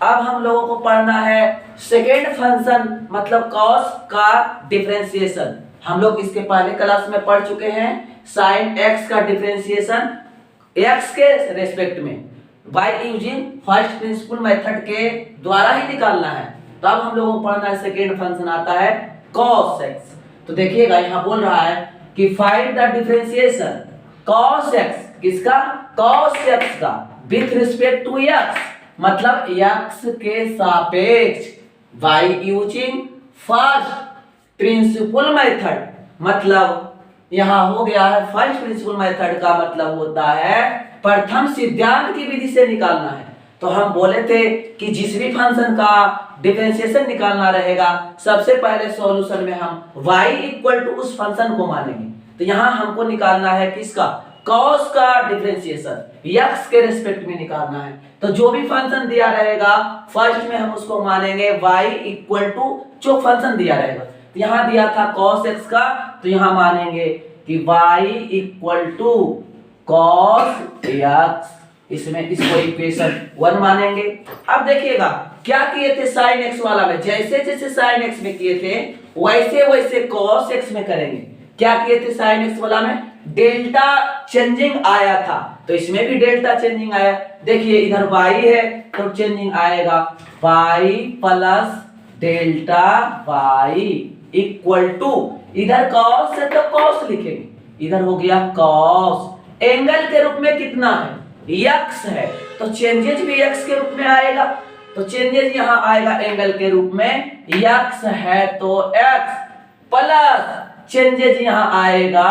अब हम लोगों को पढ़ना है सेकेंड फंक्शन मतलब कॉस का डिफरेंशिएशन। हम लोग इसके पहले क्लास में पढ़ चुके हैं साइन एक्स का डिफरेंशिएशन एक्स के रेस्पेक्ट में by using first principle method के द्वारा ही निकालना है। तो अब हम लोगों को पढ़ना है सेकेंड फंक्शन आता है cos x। तो देखिएगा यहाँ बोल रहा है कि find the differentiation cos x किसका cos x का विथ रिस्पेक्ट टू x मतलब x के सापेक्ष by using first principle method. मतलब यहाँ हो गया है फर्स्ट प्रिंसिपल मेथड का मतलब होता है प्रथम सिद्धांत की विधि से निकालना है। तो हम बोले थे कि जिस भी फंक्शन का डिफरेंशिएशन निकालना रहेगा सबसे पहले सॉल्यूशन में हम y इक्वल टू उस फंक्शन को मानेंगे। तो यहाँ हमको निकालना है किसका cos का डिफरेंशिएशन x के रेस्पेक्ट में निकालना है। तो जो भी फंक्शन दिया रहेगा फर्स्ट में हम उसको मानेंगे y इक्वल टू जो फंक्शन दिया रहेगा। तो यहाँ दिया था cos x का तो यहाँ मानेंगे कि y equal to cos x, इसमें इसको इक्वेशन 1 मानेंगे। अब देखिएगा क्या किए थे साइन x वाला में, जैसे जैसे साइन x में किए थे वैसे वैसे cos x में करेंगे। क्या किए थे साइन x वाला में डेल्टा चेंजिंग आया था तो इसमें भी डेल्टा चेंजिंग आया। देखिए इधर y है तो चेंजिंग आएगा y plus delta y equal to इधर cos है तो cos लिखेंगे, इधर हो गया cos। एंगल के रूप में कितना है x है तो चेंजेज भी x के रूप में आएगा। तो चेंजेज यहाँ आएगा एंगल के रूप में x है तो x प्लस चेंजेज यहाँ आएगा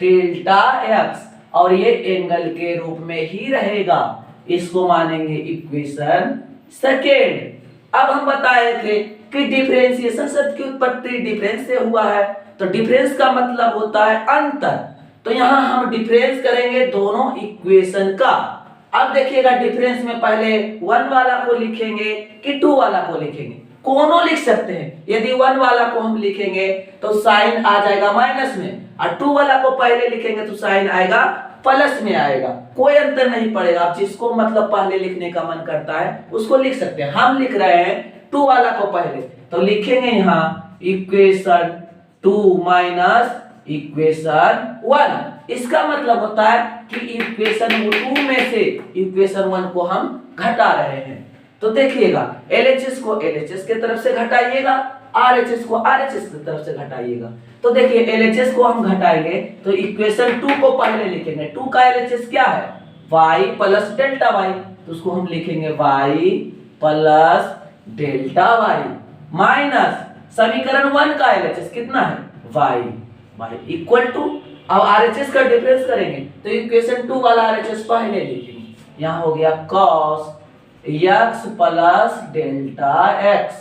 डेल्टा x और ये एंगल के रूप में ही रहेगा। इसको मानेंगे इक्वेशन सेकेंड। अब हम बताए थे कि डिफरेंशिएशन शब्द की उत्पत्ति डिफरेंस से हुआ है। तो डिफरेंस का मतलब होता है अंतर। तो यहाँ हम डिफरेंस करेंगे दोनों इक्वेशन का। अब देखिएगा डिफरेंस में पहले 1 वाला को लिखेंगे कि 2 वाला को लिखेंगे, दोनों लिख सकते हैं। यदि 1 वाला को हम लिखेंगे तो साइन आ जाएगा माइनस में और 2 वाला को पहले लिखेंगे तो साइन आएगा प्लस में आएगा, कोई अंतर नहीं पड़ेगा। आप जिसको मतलब पहले लिखने का मन करता है उसको लिख सकते हैं। हम लिख रहे हैं 2 वाला को पहले तो लिखेंगे यहाँ इक्वेशन 2 माइनस इक्वेशन 1। इसका मतलब होता है कि इक्वेशन 2 में से इक्वेशन 1 को हम घटा रहे हैं। तो देखिएगा LHS को LHS के तरफ से घटाइएगा, RHS को RHS की तरफ से घटाइएगा। तो देखिए LHS को हम घटाएंगे तो इक्वेशन 2 को पहले लिखेंगे। 2 का LHS क्या है y प्लस डेल्टा y, तो उसको हम लिखेंगे y plus delta y minus समीकरण 1 का LHS कितना है y इक्वल टू। अब RHS का डिफरेंस करेंगे तो इक्वेशन 2 वाला RHS पहले लिखेंगे। यहाँ हो गया cos x plus delta x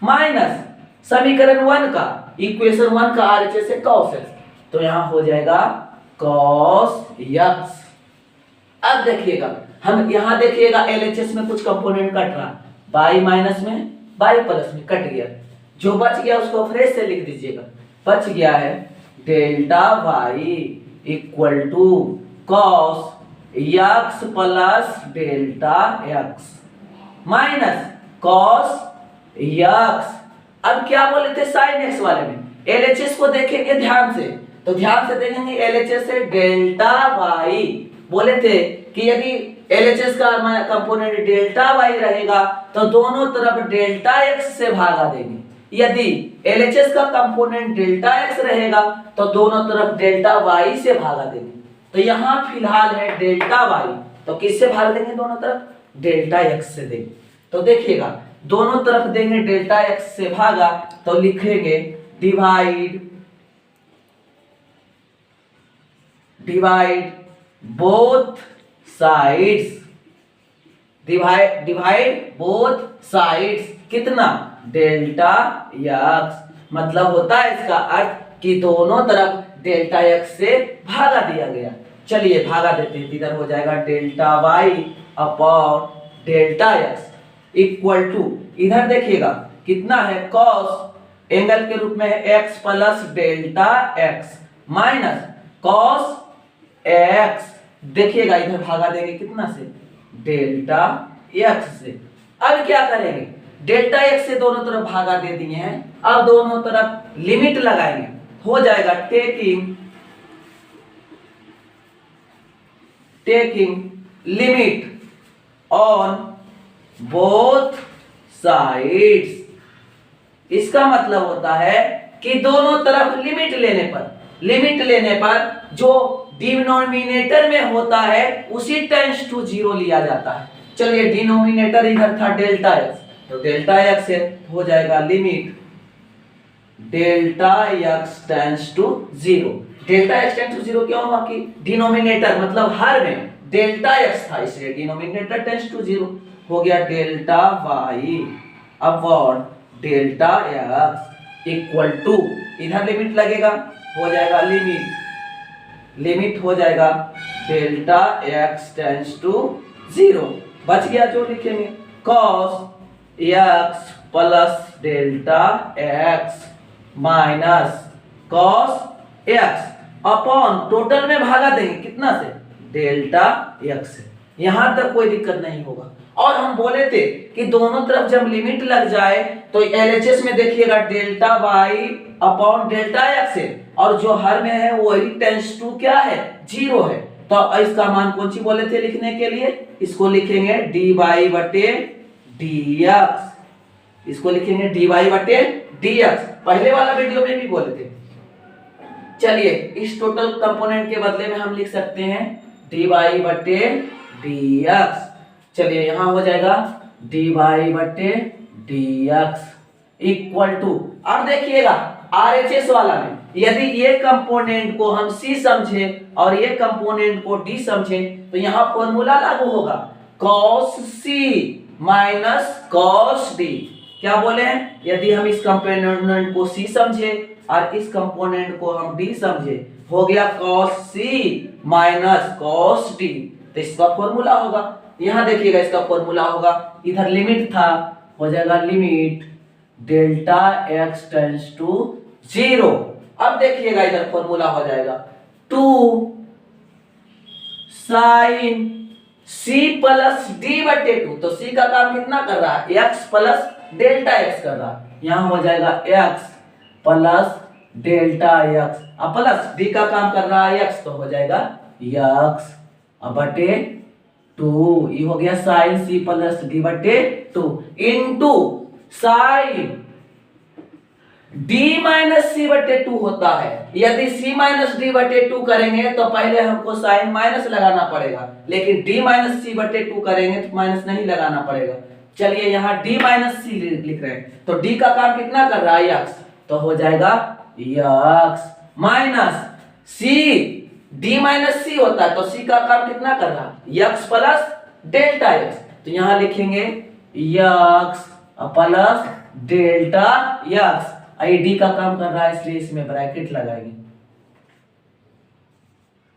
minus समीकरण 1 का इक्वेशन 1 का RHS है cos x, तो यहाँ हो जाएगा cos x। अब देखिएगा हम यहाँ देखिएगा LHS में कुछ कंपोनेंट कट रहा, y माइनस में y प्लस में कट गया, जो बच गया उसको फ्रेश से लिख दीजिएगा। बच गया है delta y equal to cos x plus delta x minus cos x। अब क्या बोले थे साइन x वाले में LHS को देखेंगे ध्यान से, तो ध्यान से देखेंगे LHS है डेल्टा y। बोले थे कि यदि LHS का कंपोनेंट डेल्टा y रहेगा तो दोनों तरफ डेल्टा x से भागा देंगे। यदि LHS का कंपोनेंट डेल्टा x रहेगा तो दोनों तरफ डेल्टा y से भागा देंगे। तो यहाँ फिलहाल है डेल्टा y, तो किससे भाग देंगे दोनों तरफ डेल्टा x से देंगे। तो देखिएगा दोनों तरफ देंगे डेल्टा x से भागा तो लिखेंगे divide both sides, divide both sides कितना डेल्टा x। मतलब होता है इसका अर्थ कि दोनों तरफ डेल्टा x से भागा दिया गया। चलिए भागा देते हैं, इधर हो जाएगा delta y upon delta x equal to इधर देखिएगा कितना है cos एंगल के रूप में है x plus delta x minus cos x। देखिएगा इधर भागा देंगे कितना से डेल्टा x से, अब क्या करेंगे, डेल्टा एक्स से दोनों तरफ भागा दे दिए हैं, अब दोनों तरफ लिमिट लगाएंगे, हो जाएगा taking limit on both sides. इसका मतलब होता है कि दोनों तरफ लिमिट लेने पर जो डिनोमिनेटर में होता है उसी टेंस टू जीरो लिया जाता है। चलिए डिनोमिनेटर इधर था डेल्टा एक्स, तो डेल्टा एक्स से हो जाएगा limit delta x tends to zero. Delta x tends to zero क्यों हुआ कि डिनोमिनेटर मतलब हर में डेल्टा एक्स था, इसलिए डिनोमिनेटर टेंस टू जीरो हो गया delta y upon delta x equal to, इधर लिमिट लगेगा, हो जाएगा लिमिट हो जाएगा delta x tends to zero. बच गया जो लिखेंगे cos x plus delta x minus cos x upon total में भागा देंगे कितना से, डेल्टा एक्स से। यहां तक कोई दिक्कत नहीं होगा। और हम बोले थे कि दोनों तरफ जब लिमिट लग जाए तो एलएचएस में देखिएगा delta y upon delta x है, और जो हर में है वो टेंस टू क्या है, जीरो है। तो इसका मान कौन सी बोले थे लिखने के लिए, इसको लिखेंगे डी वाई बटे डी एक्स, इसको लिखेंगे डी वाई बटे डी एक्स, पहले वाला वीडियो में भी बोले थे। चलिए इस टोटल कंपोनेंट के बदले में हम लिख सकते हैं डी वाई बटे डी एक्स। चलिए यहां हो जाएगा डी वाई बटे डी एक्स इक्वल टू, अब देखिएगा आरएचएस वाला में यदि ये कंपोनेंट को हम सी समझे और ये कंपोनेंट को डी समझे तो यहां फॉर्मूला लागू होगा cos c minus cos d। क्या बोले हैं, यदि हम इस कंपोनेंट को सी समझे और इस कंपोनेंट को हम डी समझे, हो गया cos c minus cos d, तो इसका फॉर्मूला होगा। यहां देखिएगा इसका फॉर्मूला होगा, इधर लिमिट था, हो जाएगा limit delta x tends to zero. अब देखिएगा इधर फॉर्मूला हो जाएगा 2 साइन c प्लस डी बटे 2, तो c का काम कितना कर रहा है, x प्लस डेल्टा x कर रहा है, यहां हो जाएगा x प्लस डेल्टा x, अब प्लस d का काम कर रहा है x, तो हो जाएगा x बटे 2, ये हो गया साइन c प्लस डी बटे 2 इंटू साइन d माइनस सी बटे 2 होता है। यदि c माइनस डी बटे 2 करेंगे तो पहले हमको साइन माइनस लगाना पड़ेगा, लेकिन d माइनस सी बटे 2 करेंगे तो माइनस नहीं लगाना पड़ेगा। चलिए यहाँ d माइनस सी लिख रहे हैं, तो d का काम कितना कर रहा है x, तो हो जाएगा x minus c, d minus c होता है तो c का काम कितना कर रहा है, x प्लस डेल्टा x, तो यहाँ लिखेंगे x plus delta x, D का काम कर रहा है इसलिए इसमें ब्रैकेट लगाएंगे।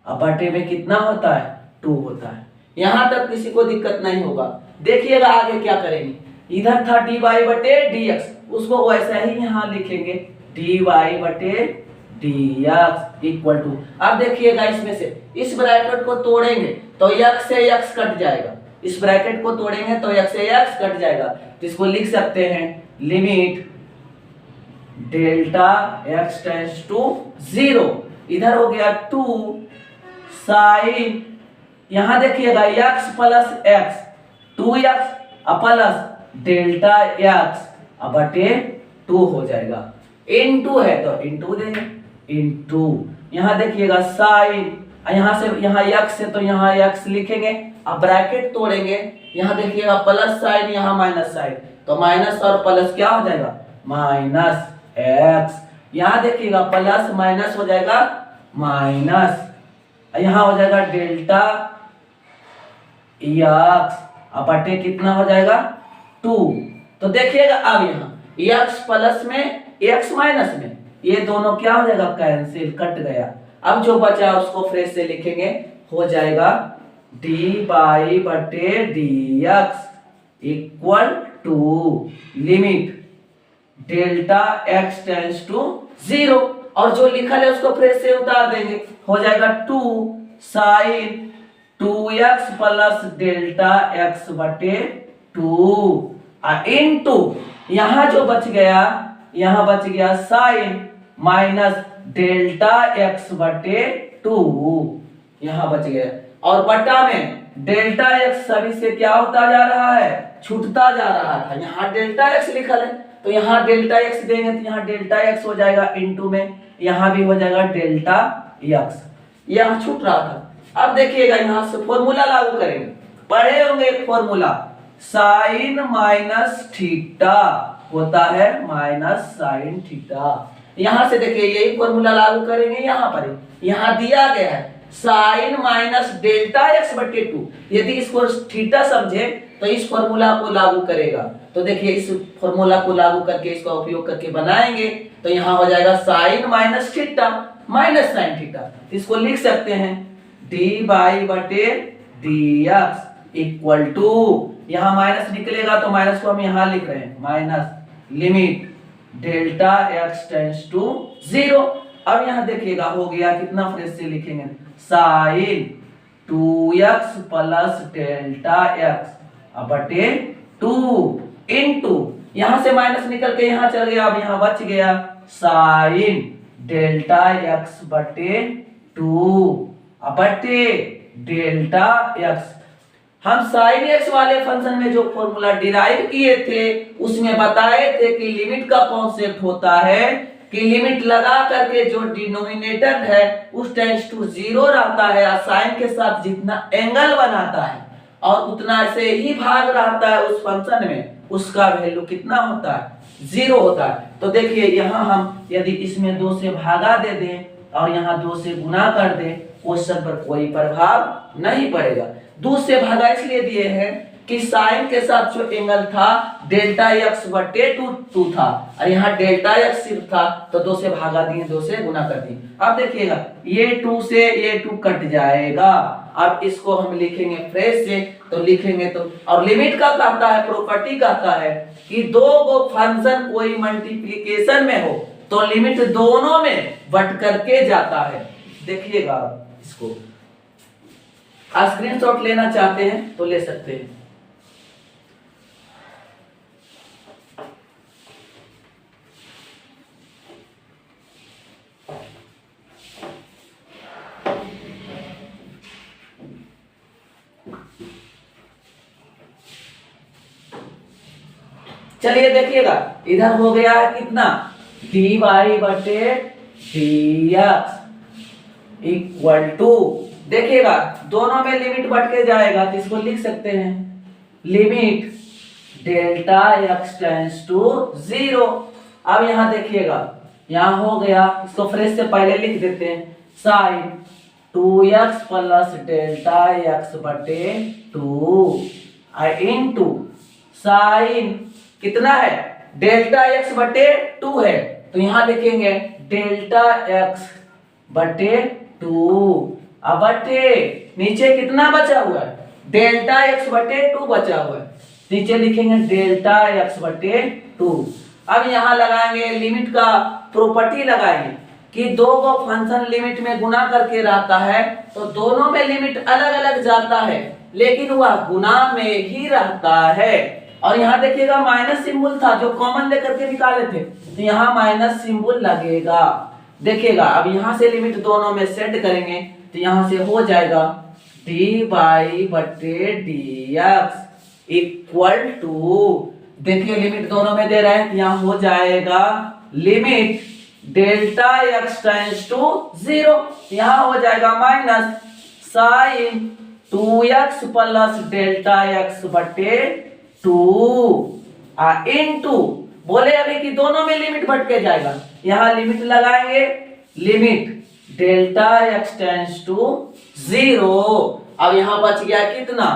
अब बटे में कितना होता है, 2 होता है। यहां तक किसी को दिक्कत नहीं होगा। देखिएगा आगे क्या करेंगे, इधर था डी वाई बटे डी एक्स, उसको वैसा ही यहां लिखेंगे डी वाई बटे डी एक्स इक्वल टू, अब देखिएगा इसमें से इस ब्रैकेट को तोड़ेंगे तो x से x कट जाएगा, इस ब्रैकेट को तोड़ेंगे तो x से x कट जाएगा, तो इसको लिख सकते हैं limit delta x tends to zero. इधर हो गया 2 साइन, यहां देखिएगा x plus x, 2x plus delta x बटे 2 हो जाएगा, इनटू है तो इनटू देंगे, इनटू यहां देखिएगा साइन, यहां से यहां x है तो यहां x लिखेंगे, अब ब्रैकेट तोड़ेंगे, यहां देखिएगा प्लस साइन यहां माइनस साइन, तो माइनस और प्लस क्या हो जाएगा, माइनस x, यहां देखिएगा प्लस माइनस हो जाएगा माइनस, यहां हो जाएगा डेल्टा x बटे कितना हो जाएगा 2। तो देखिएगा अब यहाँ x प्लस में x माइनस में ये दोनों क्या हो जाएगा, कैंसिल, कट गया। अब जो बचा उसको फ्रेश से लिखेंगे, हो जाएगा डी वाई बटे d x equal to limit delta x tends to zero, और जो लिखा है उसको फ्रेश से उतार देंगे, हो जाएगा 2 sign 2x plus delta x बटे 2 इनटू यहाँ जो बच गया, यहाँ बच गया साइन माइनस डेल्टा एक्स बटे 2, यहाँ बच गया। और बटा में डेल्टा एक्स सभी से क्या होता जा रहा है, छूटता जा रहा था। यहाँ डेल्टा एक्स लिखल है तो यहाँ डेल्टा एक्स देंगे तो यहाँ डेल्टा एक्स हो जाएगा, इनटू में यहाँ भी हो जाएगा डेल्टा एक्स, यहाँ छूट रहा था। अब देखिएगा यहाँ से फॉर्मूला लागू करेंगे, पढ़े होंगे एक फॉर्मूला, साइन माइनस थीटा होता है माइनस साइन थीटा। यहां से देखिए यही फॉर्मूला लागू करेंगे, यहाँ पर यहाँ दिया गया है साइन माइनस डेल्टा एक्स बटे 2। यदि इसको थीटा समझे तो इस फॉर्मूला को लागू करेगा, तो देखिए इस फॉर्मूला को लागू करके इसका उपयोग करके बनाएंगे तो यहाँ हो जाएगा sine minus theta minus sine theta. इसको लिख सकते हैं डी बाई बटे डी एक्स इक्वल टू, यहाँ माइनस निकलेगा तो माइनस को हम यहाँ लिख रहे हैं, minus limit delta x tends to 0। अब यहाँ देखिएगा हो गया, कितना फ्रेश से लिखेंगे, sign 2x plus delta x बटे 2 इनटू, यहाँ से माइनस निकल के यहाँ चल गया, अब यहाँ बच गया साइन डेल्टा एक्स बटे 2 बटे डेल्टा एक्स। हम साइन एक्स वाले फंक्शन में जो फॉर्मूला डिराइव किए थे उसमें बताए थे कि लिमिट का कॉन्सेप्ट होता है कि लिमिट लगा करके जो डिनोमिनेटर है उस टेंड्स टू 0 रहता है, और साइन के साथ जितना एंगल बनाता है और उतना से ही भाग रहता है उस फंक्शन में, उसका वैल्यू कितना होता है, 0 होता है। तो देखिए यहाँ हम यदि इसमें 2 से भागा दे दें और यहाँ 2 से गुना कर दें, क्वेश्चन पर कोई प्रभाव नहीं पड़ेगा। 2 से भागा इसलिए दिए हैं कि साइन के साथ जो एंगल था डेल्टा एक्स बटे 2 था, और यहाँ डेल्टा एक्स सिर्फ था तो 2 से भागा दिए, 2 से गुना कर दिए। अब देखिएगा ये 2 से ये 2 कट जाएगा। अब इसको हम लिखेंगे फ्रेश से, तो लिखेंगे तो, और लिमिट का कहता है, प्रॉपर्टी कहता है कि दो गो फंक्शन कोई मल्टीप्लिकेशन में हो तो लिमिट दोनों में बट करके जाता है। देखिएगा इसको, स्क्रीनशॉट लेना चाहते हैं तो ले सकते हैं। चलिए देखिएगा इधर हो गया है कितना, डी वाई बटे डी एक्स इक्वल टू, देखिएगा दोनों में लिमिट बढ़ के जाएगा तो इसको लिख सकते हैं limit delta x tends to 0। अब यहाँ देखिएगा यहाँ हो गया, इसको फ्रेश से पहले लिख देते हैं, sign 2x plus delta x बटे 2 इनटू साइन कितना है, डेल्टा एक्स बटे 2 है तो यहाँ लिखेंगे डेल्टा एक्स बटे 2 अब बटे नीचे कितना बचा हुआ है, डेल्टा एक्स बटे 2 बचा हुआ है, नीचे लिखेंगे डेल्टा एक्स बटे 2। अब यहाँ लगाएंगे लिमिट का प्रॉपर्टी लगाएंगे कि दो गो फंक्शन लिमिट में गुना करके रहता है तो दोनों में लिमिट अलग अलग जाता है लेकिन वह गुना में ही रहता है। और यहाँ देखिएगा माइनस सिंबल था जो कॉमन लेकर के निकाले थे तो यहाँ माइनस सिंबल लगेगा। देखिएगा अब यहाँ से लिमिट दोनों में सेट करेंगे तो यहाँ से हो जाएगा डी बाई बटे डी एक्स इक्वल टू, देखिए लिमिट दोनों में दे रहे हैं तो यहाँ हो जाएगा limit delta x tends to 0, यहाँ हो जाएगा minus sine 2x plus delta x बटे 2 इनटू, बोले अभी कि दोनों में लिमिट भटके जाएगा, यहाँ लिमिट लगाएंगे limit delta x tends to 0। अब यहाँ बच गया कितना,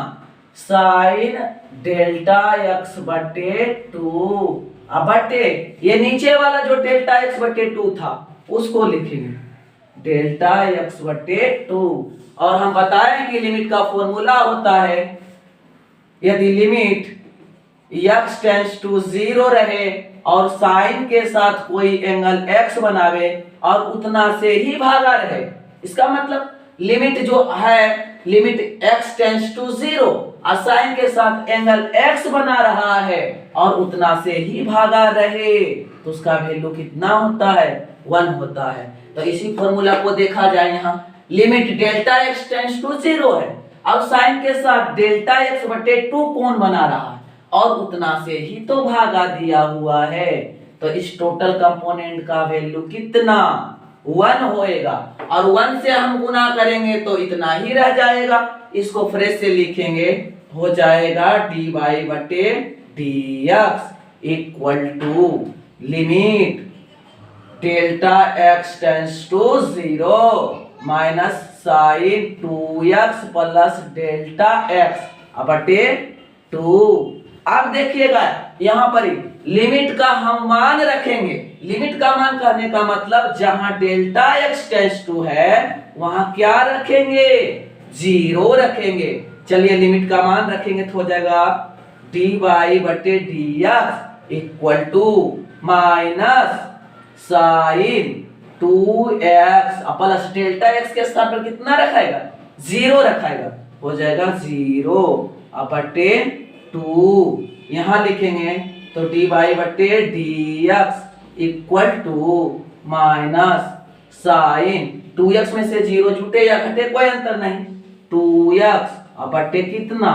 साइन डेल्टा एक्स बटे 2 बटे ये नीचे वाला जो डेल्टा एक्स बटे 2 था उसको लिखेंगे डेल्टा एक्स बटे 2। और हम बताएं कि लिमिट का फॉर्मूला होता है यदि लिमिट x टेंड्स टू 0 रहे और साइन के साथ कोई एंगल x बनावे और उतना से ही भागा रहे, इसका मतलब लिमिट जो है, लिमिट x टेंड्स टू 0 और साइन के साथ एंगल x बना रहा है और उतना से ही भागा रहे, तो उसका वैल्यू कितना होता है, 1 होता है। तो इसी फॉर्मूला को देखा जाए, यहाँ limit delta x tends to 0 है, अब साइन के साथ डेल्टा x बटे 2 कोण बना रहा है और उतना से ही तो भागा दिया हुआ है, तो इस टोटल कंपोनेंट का वैल्यू कितना, 1 होएगा। और 1 से हम गुना करेंगे तो इतना ही रह जाएगा, इसको फ्रेश से लिखेंगे, हो जाएगा dy बटे dx equal to limit delta x tends to 0 minus sine 2x plus delta x बटे 2। अब देखिएगा यहाँ पर लिमिट का हम मान रखेंगे, लिमिट का मान करने का मतलब जहां डेल्टा x टेंड्स टू है वहां क्या रखेंगे, 0 रखेंगे। चलिए लिमिट का मान रखेंगे तो हो जाएगा dy बटे dx equal to minus sine 2x plus delta x के स्थान पर कितना रखाएगा, 0 रखाएगा, हो जाएगा 0 बटे 2। यहां लिखेंगे तो dy बटे dx equal to minus sine 2x में से 0 छूटे या घटे कोई अंतर नहीं, 2x बटे कितना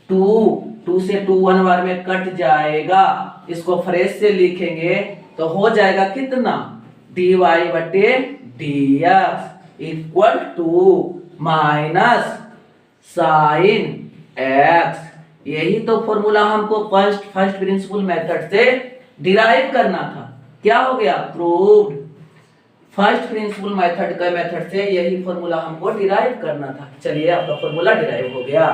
2 से 2 1 बार में कट जाएगा, इसको फ्रेश से लिखेंगे तो हो जाएगा कितना, dy बटे dx equal to minus sine x। यही तो फॉर्मूला हमको फर्स्ट प्रिंसिपल मेथड से डिराइव करना था, क्या हो गया, प्रूव्ड। फर्स्ट प्रिंसिपल मेथड से यही फॉर्मूला हमको डिराइव करना था। चलिए आपका फॉर्मूला डिराइव हो गया।